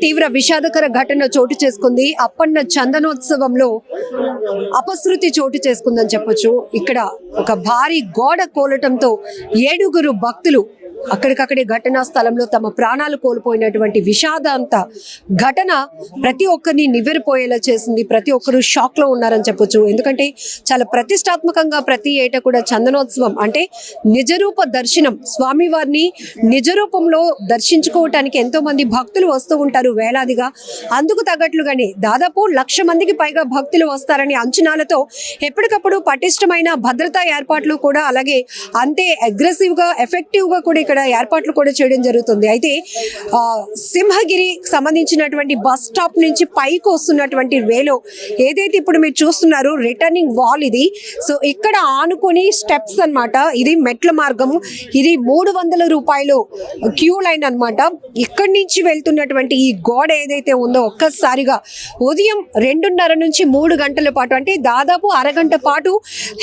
తీవ్ర విషాదకర ఘటన చోటు చేసుకుంది. అప్పన్న చందనోత్సవంలో అపశృతి చోటు చేసుకుందని చెప్పొచ్చు. ఇక్కడ ఒక భారీ గోడ కూలటంతో 7 భక్తులు అక్కడికక్కడే ఘటనా స్థలంలో తమ ప్రాణాలు కోల్పోయినటువంటి విషాదాంత ఘటన ప్రతి ఒక్కరిని నివ్వెరపోయేలా చేసింది. ప్రతి ఒక్కరు షాక్ లో ఉన్నారని చెప్పొచ్చు. ఎందుకంటే చాలా ప్రతిష్టాత్మకంగా ప్రతి ఏటా కూడా చందనోత్సవం అంటే నిజరూప దర్శనం, స్వామివారిని నిజరూపంలో దర్శించుకోవటానికి ఎంతో మంది భక్తులు వస్తూ ఉంటారు వేలాదిగా. అందుకు తగ్గట్లుగానే దాదాపు 1,00,000 మందికి పైగా భక్తులు వస్తారని అంచనాలతో ఎప్పటికప్పుడు పటిష్టమైన భద్రతా ఏర్పాట్లు కూడా అలాగే అంతే అగ్రెసివ్ గా ఎఫెక్టివ్ గా కూడా ఇక్కడ ఏర్పాట్లు కూడా చేయడం జరుగుతుంది. అయితే సింహగిరి సంబంధించినటువంటి బస్ స్టాప్ నుంచి పైకి వస్తున్నటువంటి వేలో ఏదైతే ఇప్పుడు మీరు చూస్తున్నారు రిటర్నింగ్ వాల్ ఇది. సో ఇక్కడ ఆనుకొని స్టెప్స్ అన్నమాట. ఇది మెట్ల మార్గము. ఇది 300 రూపాయలు క్యూ లైన్ అన్నమాట. ఇక్కడి నుంచి వెళ్తున్నటువంటి ఈ గోడ ఏదైతే ఉందో ఒక్కసారిగా ఉదయం 2:30 నుంచి 3 గంటల పాటు అంటే దాదాపు అరగంట పాటు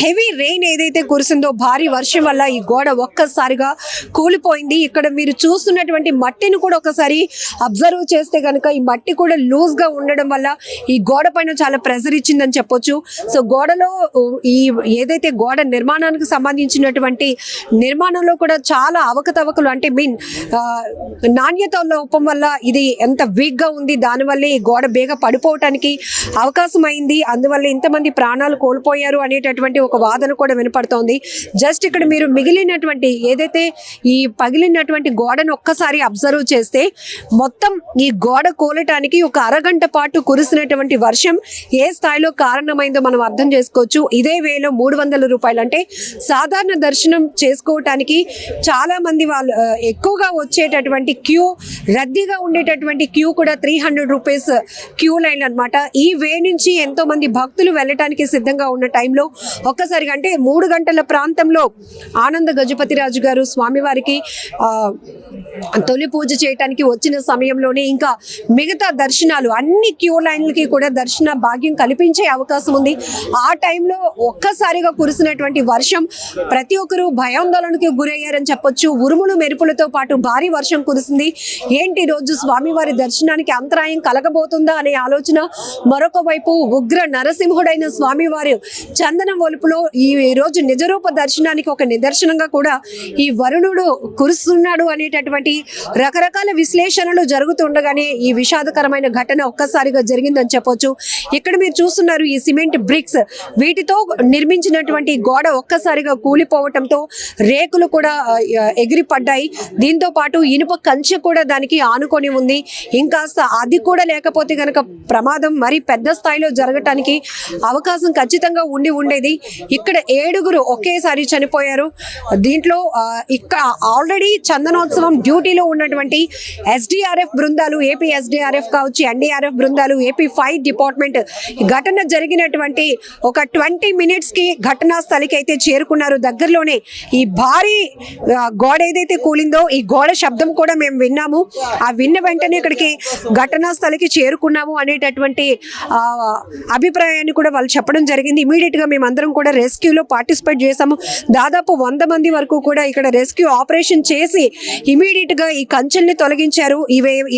హెవీ రెయిన్ ఏదైతే కురిసిందో భారీ వర్షం వల్ల ఈ గోడ ఒక్కసారిగా కూలిపోయింది. ఇక్కడ మీరు చూస్తున్నటువంటి మట్టిని కూడా ఒకసారి అబ్జర్వ్ చేస్తే కనుక ఈ మట్టి కూడా లూజ్ గా ఉండడం వల్ల ఈ గోడ పైన చాలా ప్రెజర్ ఇచ్చిందని చెప్పొచ్చు. సో గోడలో ఈ ఏదైతే గోడ నిర్మాణానికి సంబంధించినటువంటి నిర్మాణంలో కూడా చాలా అవకతవకలు అంటే నాణ్యత లోపం వల్ల ఇది ఎంత వీక్ గా ఉంది. దానివల్లే ఈ గోడ బేగ పడిపోవటానికి అవకాశం అయింది. అందువల్ల ఇంతమంది ప్రాణాలు కోల్పోయారు అనేటటువంటి ఒక వాదన కూడా వినపడుతోంది. జస్ట్ ఇక్కడ మీరు మిగిలినటువంటి ఏదైతే ఈ పగిలినటువంటి గోడను ఒక్కసారి అబ్జర్వ్ చేస్తే మొత్తం ఈ గోడ కూలటానికి ఒక అరగంట పాటు కురిసినటువంటి వర్షం ఏ స్థాయిలో కారణమైందో మనం అర్థం చేసుకోవచ్చు. ఇదే వేలో 300 రూపాయలు అంటే సాధారణ దర్శనం చేసుకోవటానికి చాలా మంది వాళ్ళు ఎక్కువగా వచ్చేటటువంటి క్యూ, రద్దీగా ఉండేటటువంటి క్యూ కూడా 300 రూపీస్ క్యూ లైన్ అనమాట. ఈ వే నుంచి ఎంతో మంది భక్తులు వెళ్ళటానికి సిద్ధంగా ఉన్న టైంలో ఒక్కసారిగా అంటే 3 గంటల ప్రాంతంలో ఆనంద గజపతి రాజు గారు స్వామివారికి తొలి పూజ చేయడానికి వచ్చిన సమయంలోనే ఇంకా మిగతా దర్శనాలు అన్ని క్యూ లైన్లకి కూడా దర్శన భాగ్యం కల్పించే అవకాశం ఉంది. ఆ టైంలో ఒక్కసారిగా కురిసినటువంటి వర్షం ప్రతి ఒక్కరు భయాందోళనకి గురయ్యారని చెప్పొచ్చు. ఉరుములు మెరుపులతో పాటు భారీ వర్షం కురిసింది. ఏంటి రోజు స్వామివారి దర్శనానికి అంతరాయం కలగబోతుందా అనే ఆలోచన. మరొక వైపు ఉగ్ర నరసింహుడైన స్వామివారి చందన ఒలుపులో ఈ రోజు నిజరూప దర్శనానికి ఒక నిదర్శనంగా కూడా ఈ వరుణుడు కురుస్తున్నాడు అనేటటువంటి రకరకాల విశ్లేషణలు జరుగుతుండగానే ఈ విషాదకరమైన ఘటన ఒక్కసారిగా జరిగిందని చెప్పొచ్చు. ఇక్కడ మీరు చూస్తున్నారు ఈ సిమెంట్ బ్రిక్స్, వీటితో నిర్మించినటువంటి గోడ ఒక్కసారిగా కూలిపోవటంతో రేకులు కూడా ఎగిరి పడ్డాయి. దీంతో పాటు ఇనుప కంచె కూడా దానికి ఆనుకొని ఉంది. ఇంకాస్త అది కూడా లేకపోతే కనుక ప్రమాదం మరి పెద్ద స్థాయిలో జరగటానికి అవకాశం ఖచ్చితంగా ఉండేది. ఇక్కడ 7 ఒకేసారి చనిపోయారు. దీంట్లో ఇక్కడ ఆల్రెడీ చందనోత్సవం డ్యూటీలో ఉన్నటువంటి ఎస్డిఆర్ఎఫ్ బృందాలు, ఏపీ ఎస్డిఆర్ఎఫ్ కావచ్చు, ఎన్డీఆర్ఎఫ్ బృందాలు, ఏపీ ఫైర్ డిపార్ట్మెంట్ ఘటన జరిగినటువంటి ఒక 20 మినిట్స్ కి ఘటనా స్థలికి అయితే చేరుకున్నారు. దగ్గరలోనే ఈ భారీ గోడ ఏదైతే కూలిందో ఈ గోడ శబ్దం కూడా మేము విన్నాము. ఆ విన్న వెంటనే ఇక్కడికి ఘటనా స్థలికి చేరుకున్నాము అనేటటువంటి అభిప్రాయాన్ని కూడా వాళ్ళు చెప్పడం జరిగింది. ఇమీడియట్ గా మేమందరం కూడా రెస్క్యూలో పార్టిసిపేట్ చేసాము. దాదాపు 100 మంది వరకు కూడా ఇక్కడ రెస్క్యూ ఆపరేషన్ చేసి ఇమీడియట్ గా ఈ కంచెల్ని తొలగించారు.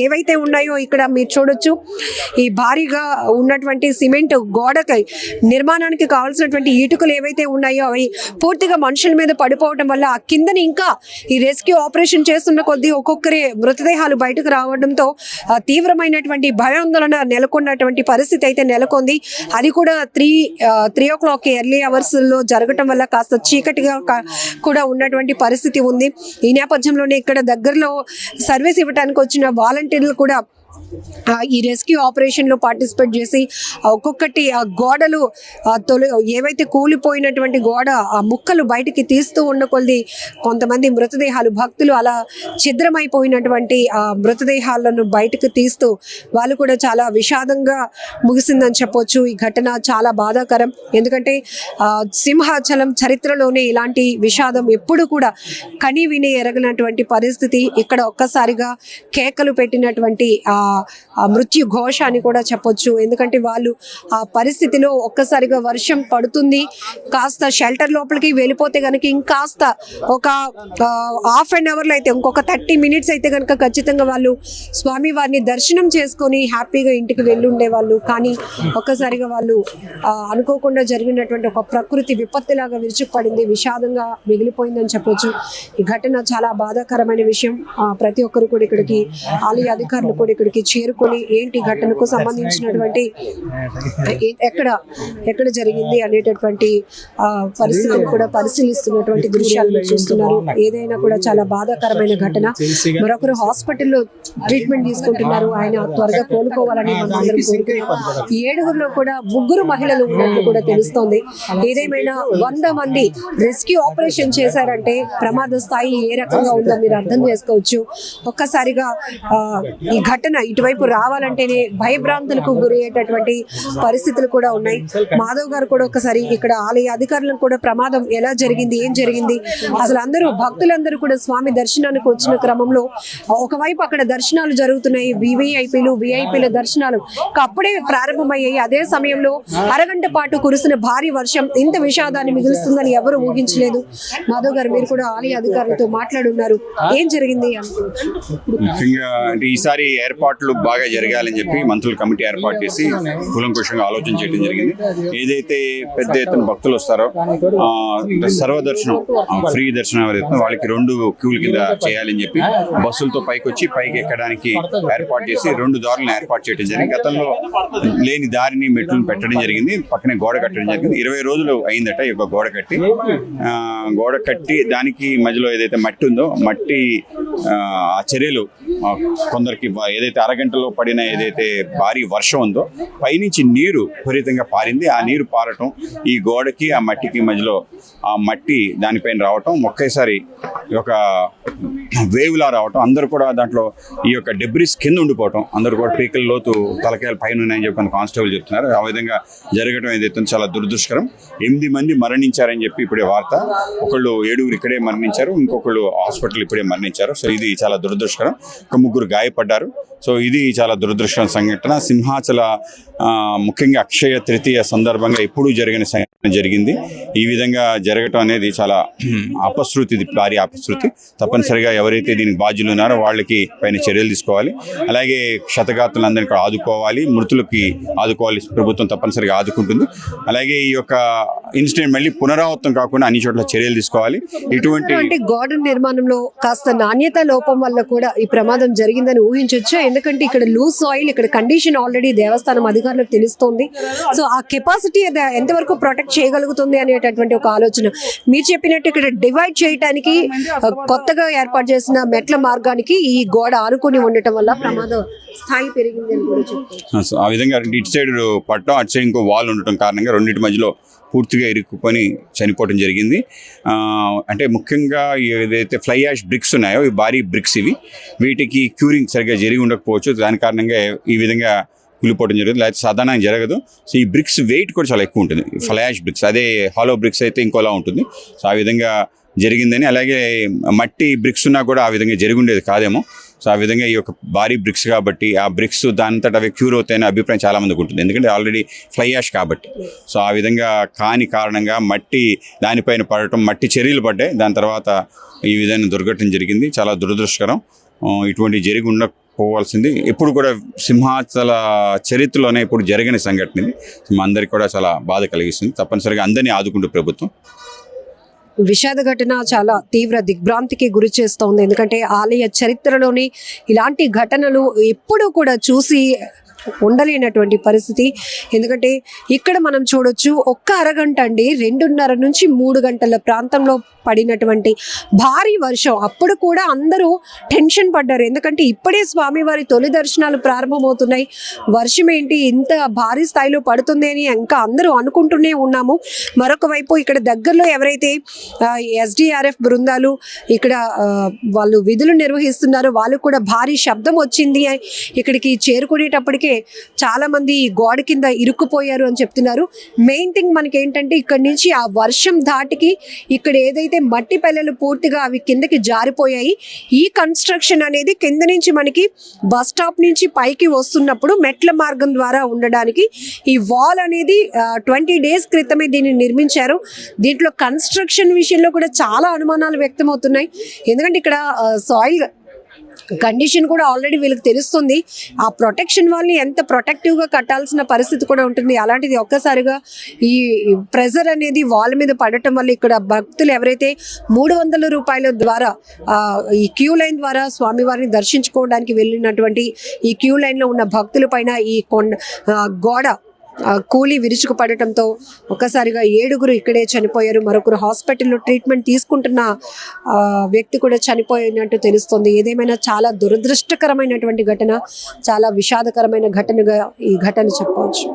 ఏవైతే ఉన్నాయో ఇక్కడ మీరు చూడొచ్చు ఈ భారీగా ఉన్నటువంటి సిమెంట్ గోడకి నిర్మాణానికి కావాల్సినటువంటి ఇటుకలు ఏవైతే ఉన్నాయో అవి పూర్తిగా మనుషుల మీద పడిపోవడం వల్ల ఆ కిందని ఇంకా ఈ రెస్క్యూ ఆపరేషన్ చేస్తున్న కొద్దీ ఒక్కొక్కరి మృతదేహాలు బయటకు రావడంతో తీవ్రమైనటువంటి భయాందోళన నెలకొన్నటువంటి పరిస్థితి అయితే నెలకొంది. అది కూడా 3 o'clock ఎర్లీ అవర్స్ లో జరగటం వల్ల కాస్త చీకటిగా కూడా ఉన్నటువంటి పరిస్థితి ఉంది. ఈ నేపథ్యంలోనే ఇక్కడ దగ్గరలో సర్వీస్ ఇవ్వడానికి వచ్చిన వాలంటీర్లు కూడా ఈ రెస్క్యూ ఆపరేషన్ లో పార్టిసిపేట్ చేసి ఒక్కొక్కటి ఆ గోడలు ఏవైతే కూలిపోయినటువంటి గోడ ఆ ముక్కలు బయటికి తీస్తూ ఉన్న కొద్ది కొంతమంది మృతదేహాలు భక్తులు అలా ఛిద్రమైపోయినటువంటి ఆ మృతదేహాలను బయటకు తీస్తూ వాళ్ళు కూడా చాలా విషాదంగా ముగిసిందని చెప్పొచ్చు. ఈ ఘటన చాలా బాధాకరం. ఎందుకంటే సింహాచలం చరిత్రలోనే ఇలాంటి విషాదం ఎప్పుడు కూడా కని విని ఎరగనటువంటి పరిస్థితి. ఇక్కడ ఒక్కసారిగా కేకలు పెట్టినటువంటి మృత్యు ఘోష అని కూడా చెప్పొచ్చు. ఎందుకంటే వాళ్ళు ఆ పరిస్థితిలో ఒక్కసారిగా వర్షం పడుతుంది, కాస్త షెల్టర్ లోపలికి వెళ్ళిపోతే కనుక ఇంకాస్త ఒక హాఫ్ అన్ అవర్లో అయితే ఇంకొక 30 minutes అయితే కనుక ఖచ్చితంగా వాళ్ళు స్వామి వారిని దర్శనం చేసుకొని హ్యాపీగా ఇంటికి వెళ్ళి ఉండేవాళ్ళు. కానీ ఒక్కసారిగా వాళ్ళు అనుకోకుండా జరిగినటువంటి ఒక ప్రకృతి విపత్తులాగా విరుచుకుపడింది, విషాదంగా మిగిలిపోయిందని చెప్పొచ్చు. ఈ ఘటన చాలా బాధాకరమైన విషయం. ప్రతి ఒక్కరు కూడా ఇక్కడికి, ఆలయ అధికారులు కూడా ఇక్కడికి చేరుకొని ఏంటి ఘటనకు సంబంధించినటువంటి ఎక్కడ జరిగింది అనేటటువంటి పరిస్థితిని కూడా పరిశీలిస్తున్నటువంటి దృశ్యాలను చూస్తున్నారు. ఏదైనా కూడా చాలా బాధాకరమైన ఘటన. మరొకరు హాస్పిటల్లో ట్రీట్మెంట్ తీసుకుంటున్నారు, ఆయన త్వరగా కోలుకోవాలని మనందరం కోరుకుంటున్నాం. 7గురిలో కూడా 3 మహిళలు ఉన్నట్లు కూడా తెలుస్తోంది. ఏదేమైనా 100 మంది రెస్క్యూ ఆపరేషన్ చేశారంటే ప్రమాద స్థాయి ఏ రకంగా ఉందో మీరు అర్థం చేసుకోవచ్చు. ఒక్కసారిగా ఈ ఘటన ఇటువైపు రావాలంటేనే భయభ్రాంతులకు గురయ్యేటటువంటి పరిస్థితులు కూడా ఉన్నాయి. మాధవ్ గారు కూడా ఒకసారి ఇక్కడ ఆలయ అధికారులకు కూడా ప్రమాదం ఎలా జరిగింది, ఏం జరిగింది, అసలు అందరూ భక్తులందరూ కూడా స్వామి దర్శనానికి వచ్చిన క్రమంలో ఒకవైపు అక్కడ దర్శనాలు జరుగుతున్నాయి, విఐపీల దర్శనాలు అప్పుడే ప్రారంభమయ్యాయి. అదే సమయంలో అరగంట పాటు కురిసిన భారీ వర్షం ఇంత విషాదాన్ని మిగులుస్తుందని ఎవరు ఊహించలేదు. మాధవ్ గారు, మీరు కూడా ఆలయ అధికారులతో మాట్లాడున్నారు, ఏం జరిగింది? ముఖ్యంగా అంటే ఈసారి ఏర్పాట్లు బాగా జరగాలని చెప్పి మంత్రుల కమిటీ ఏర్పాటు చేసి కూలంకుషంగా ఆలోచన చేయడం జరిగింది. ఏదైతే పెద్ద ఎత్తున భక్తులు వస్తారో సర్వదర్శనం ఫ్రీ దర్శనం ఎవరైతే వాళ్ళకి 2 క్యూల కింద చేయాలని చెప్పి బస్సులతో పైకి ఎక్కడానికి ఏర్పాటు చేసి 2 దారులను ఏర్పాటు చేయడం జరిగింది. గతంలో లేని దారిని మెట్లను పెట్టడం జరిగింది, పక్కనే గోడ కట్టడం జరిగింది. 20 రోజులు అయిందట ఈ గోడ కట్టి దానికి మధ్యలో ఏదైతే మట్టి ఉందో మట్టి ఆ చర్యలు కొందరికి ఏదైతే అరగంటలో పడిన ఏదైతే భారీ వర్షం ఉందో పైనుంచి నీరు విపరీతంగా పారింది. ఆ నీరు పారటం ఈ గోడకి ఆ మట్టికి మధ్యలో ఆ మట్టి దానిపైన రావటం ఒకేసారి ఒక వేవ్లా రావటం, అందరూ కూడా దాంట్లో ఈ యొక్క డెబ్రిస్ కింద ఉండిపోవటం, అందరూ కూడా పీకల లోతు తలకాయలు పైన ఉన్నాయని చెప్పి కానిస్టేబుల్ చెప్తున్నారు. ఆ విధంగా జరగడం ఏదైతే చాలా దురదృష్టకరం. 8 మంది మరణించారని చెప్పి ఇప్పుడే వార్త. 7గురు ఇక్కడే మరణించారు, ఇంకొకళ్ళు హాస్పిటల్ ఇప్పుడే మరణించారు. సో ఇది చాలా దురదృష్టకరం. 3 గాయపడ్డారు. సో ఇది చాలా దురదృష్టకర సంఘటన. సింహాచల ముఖ్యంగా అక్షయ తృతీయ సందర్భంగా ఎప్పుడూ జరిగింది. ఈ విధంగా జరగటం అనేది చాలా అపశృతి, భారీ అపశృతి. తప్పనిసరిగా ఎవరైతే దీనికి బాధ్యులు ఉన్నారో వాళ్ళకి పైన చర్యలు తీసుకోవాలి. అలాగే క్షతగాత్రులందరినీ కూడా ఆదుకోవాలి, మృతులకి ఆదుకోవాలి. ప్రభుత్వం తప్పనిసరిగా ఆదుకుంటుంది. అలాగే ఈ యొక్క ఇన్సిడెంట్ మళ్ళీ పునరావృతం కాకుండా అన్ని చోట్ల చర్యలు తీసుకోవాలి. ఇటువంటి గోడ నిర్మాణంలో కాస్త నాణ్యత లోపం వల్ల కూడా ఈ ప్రమాదం జరిగిందని ఊహించవచ్చు. ఎందుకంటే ఇక్కడ లూజ్ సాయిల్, ఇక్కడ కండిషన్ ఆల్రెడీ దేవస్థానం అధికారులకు తెలుస్తోంది. సో ఆ కెపాసిటీ ఎంతవరకు ప్రొటెక్ట్ చేయగలుగుతుంది అనేటటువంటి ఒక ఆలోచన. మీరు చెప్పినట్టు ఇక్కడ డివైడ్ చేయడానికి కొత్తగా ఏర్పాటు చేసిన మెట్ల మార్గానికి ఈ గోడ ఆనుకుని ఉండటం వల్ల ప్రమాదం స్థాయి పెరిగింది అని కూడా చెప్తారు. ఆ విధంగా ఇటు సైడ్ పట్టడం, అటు సైడ్ ఇంకో వాల్ ఉండటం కారణంగా రెండింటి మధ్యలో పూర్తిగా ఇరుక్కుని చనిపోవడం జరిగింది. అంటే ముఖ్యంగా ఏదైతే ఫ్లై యాష్ బ్రిక్స్ ఉన్నాయో ఈ భారీ బ్రిక్స్ వీటికి క్యూరింగ్ సరిగ్గా జరిగి ఉండకపోవచ్చు. దాని కారణంగా ఈ విధంగా కూలిపోవడం జరుగుతుంది, లేకపోతే సాధారణంగా జరగదు. సో ఈ బ్రిక్స్ వెయిట్ కూడా చాలా ఎక్కువ ఉంటుంది, ఫ్లై యాష్ బ్రిక్స్. అదే హాలో బ్రిక్స్ అయితే ఇంకోలా ఉంటుంది. సో ఆ విధంగా జరిగిందని, అలాగే మట్టి బ్రిక్స్ ఉన్నా కూడా ఆ విధంగా జరిగి ఉండేది కాదేమో. సో ఆ విధంగా ఈ యొక్క భారీ బ్రిక్స్ కాబట్టి ఆ బ్రిక్స్ దానంతట అవి క్యూర్ అవుతాయనే అభిప్రాయం చాలా మందికి ఉంటుంది, ఎందుకంటే ఆల్రెడీ ఫ్లై యాష్ కాబట్టి. సో ఆ విధంగా కాని కారణంగా మట్టి దానిపైన పడటం, మట్టి చర్యలు పడ్డాయి. దాని తర్వాత ఈ విధంగా దుర్ఘటన జరిగింది. చాలా దురదృష్టకరం. ఇటువంటి జరిగి ఉండకపోవాల్సింది. ఎప్పుడు కూడా సింహాచల చరిత్రలోనే ఇప్పుడు జరిగిన సంఘటన ఇది. మా అందరికి కూడా చాలా బాధ కలిగిస్తుంది. తప్పనిసరిగా అందరినీ ఆదుకుంటూ ప్రభుత్వం. విషాద ఘటన చాలా తీవ్ర దిగ్భ్రాంతికి గురి చేస్తోంది. ఎందుకంటే ఆలయ చరిత్రలోని ఇలాంటి ఘటనలు ఎప్పుడూ కూడా చూసి ఉండలేనటువంటి పరిస్థితి. ఎందుకంటే ఇక్కడ మనం చూడొచ్చు, ఒక్క అరగంట అండి 2:30 నుంచి 3 గంటల ప్రాంతంలో పడినటువంటి భారీ వర్షం. అప్పుడు కూడా అందరూ టెన్షన్ పడ్డారు, ఎందుకంటే ఇప్పుడే స్వామివారి తొలి దర్శనాలు ప్రారంభమవుతున్నాయి, వర్షం ఏంటి ఇంత భారీ స్థాయిలో పడుతుంది అని ఇంకా అందరూ అనుకుంటూనే ఉన్నాము. మరొక వైపు ఇక్కడ దగ్గరలో ఎవరైతే SDRF బృందాలు ఇక్కడ వాళ్ళు విధులు నిర్వహిస్తున్నారో వాళ్ళు కూడా భారీ శబ్దం వచ్చింది ఇక్కడికి చేరుకునేటప్పటికే చాలా మంది ఈ గోడ కింద ఇరుక్కుపోయారు అని చెప్తున్నారు. మెయిన్ థింగ్ మనకి ఏంటంటే ఇక్కడ నుంచి ఆ వర్షం ధాటికి ఇక్కడ ఏదైతే మట్టి పెల్లలు పూర్తిగా అవి కిందకి జారిపోయాయి. ఈ కన్స్ట్రక్షన్ అనేది కింద నుంచి మనకి బస్ స్టాప్ నుంచి పైకి వస్తున్నప్పుడు మెట్ల మార్గం ద్వారా ఉండడానికి ఈ వాల్ అనేది 20 days క్రితమే దీన్ని నిర్మించారు. దీంట్లో కన్స్ట్రక్షన్ విషయంలో కూడా చాలా అనుమానాలు వ్యక్తమవుతున్నాయి. ఎందుకంటే ఇక్కడ సాయిల్ కండిషన్ కూడా ఆల్రెడీ వీళ్ళకి తెలుస్తుంది. ఆ ప్రొటెక్షన్ వాళ్ళని ఎంత ప్రొటెక్టివ్గా కట్టాల్సిన పరిస్థితి కూడా ఉంటుంది. అలాంటిది ఒక్కసారిగా ఈ ప్రెజర్ అనేది వాళ్ళ మీద పడటం వల్ల ఇక్కడ భక్తులు ఎవరైతే 300 రూపాయల ద్వారా ఈ క్యూ లైన్ ద్వారా స్వామివారిని దర్శించుకోవడానికి వెళ్ళినటువంటి ఈ క్యూ లైన్లో ఉన్న భక్తుల పైన ఈ గోడ కూలి విరుచుకు పడటంతో ఒక్కసారిగా 7 ఇక్కడే చనిపోయారు. మరొకరు హాస్పిటల్లో ట్రీట్మెంట్ తీసుకుంటున్న వ్యక్తి కూడా చనిపోయినట్టు తెలుస్తుంది. ఏదేమైనా చాలా దురదృష్టకరమైనటువంటి ఘటన, చాలా విషాదకరమైన ఘటనగా ఈ ఘటన చెప్పవచ్చు.